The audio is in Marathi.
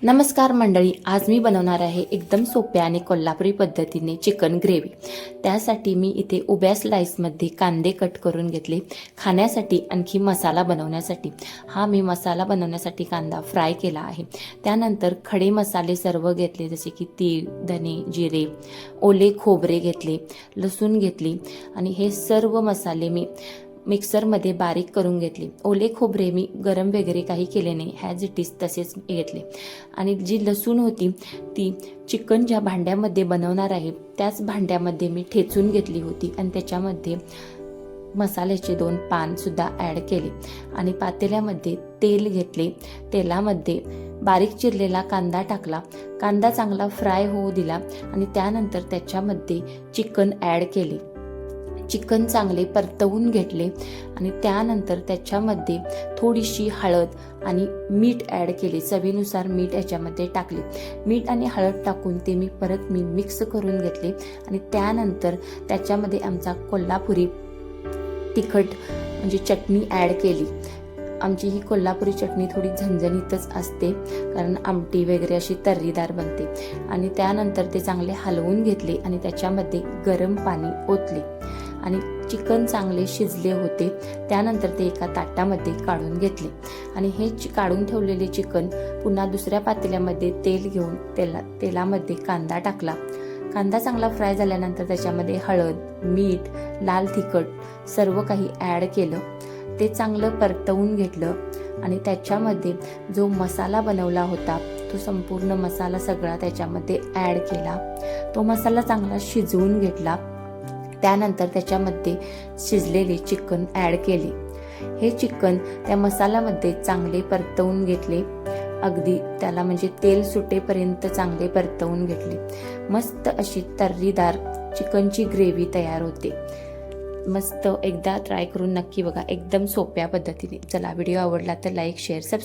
नमस्कार मंडळी, आज मी बनवणार आहे एकदम सोप्या आणि कोल्हापुरी पद्धतीने चिकन ग्रेव्ही। त्यासाठी मी इथे उभ्या स्लाइसमध्ये कांदे कट करून घेतले। खाण्यासाठी आणखी मसाला बनवण्यासाठी मी मसाला बनवण्यासाठी कांदा फ्राय केला आहे। त्यानंतर खडे मसाले सर्व घेतले, जसे की तीळ, धने, जिरे, ओले खोबरे घेतले, लसूण घेतली आणि हे सर्व मसाले मी मिक्सरमध्ये बारीक करून घेतले। ओले खोबरे मी गरम वगैरे काही केले नाही, ॲज इट इज तसेच घेतले। आणि जी लसूण होती ती चिकन ज्या भांड्यामध्ये बनवणार आहे त्याच भांड्यामध्ये मी ठेचून घेतली होती आणि त्याच्यामध्ये मसाल्याचे 2 पान सुद्धा ॲड केले आणि पातेल्यामध्ये तेल घेतले। तेलामध्ये बारीक चिरलेला कांदा टाकला, कांदा चांगला फ्राय होऊ दिला आणि त्यानंतर त्याच्यामध्ये चिकन ॲड केले। चिकन चांगले परतवून घेतले आणि त्यानंतर त्याच्यामध्ये थोडीशी हळद आणि मीठ ॲड केले। चवीनुसार मीठ याच्यामध्ये टाकले। मीठ आणि हळद टाकून ते मी परत मिक्स करून घेतले आणि त्यानंतर त्याच्यामध्ये आमचा कोल्हापुरी तिखट म्हणजे चटणी ॲड केली। आमची ही कोल्हापुरी चटणी थोडी झणझणीतच असते, कारण आमटी वगैरे अशी तर्रीदार बनते। आणि त्यानंतर ते चांगले हलवून घेतले आणि त्याच्यामध्ये गरम पाणी ओतले आणि चिकन चांगले शिजले होते। त्यानंतर ते एका ताटामध्ये काढून घेतले आणि हे काढून ठेवलेले चिकन पुन्हा दुसऱ्या पातेल्यामध्ये तेल घेऊन तेलामध्ये कांदा टाकला। कांदा चांगला फ्राय झाल्यानंतर त्याच्यामध्ये हळद, मीठ, लाल तिखट सर्व काही ॲड केलं। ते चांगलं परतवून घेतलं आणि त्याच्यामध्ये जो मसाला बनवला होता तो संपूर्ण मसाला सगळा त्याच्यामध्ये ॲड केला। तो मसाला चांगला शिजवून घेतला। त्यानंतर त्याच्यामध्ये शिजलेले चिकन ॲड केले। हे चिकन त्या मसाल्यामध्ये चांगले परतवून घेतले, अगदी त्याला म्हणजे तेल सुटेपर्यंत चांगले परतवून घेतले। मस्त अशी तर्रीदार चिकनची ग्रेव्ही तयार होते। मस्त, एकदा ट्राय करून नक्की बघा, एकदम सोप्या पद्धतीने। चला, व्हिडिओ आवडला तर लाईक, शेअर, सबस्क्राईब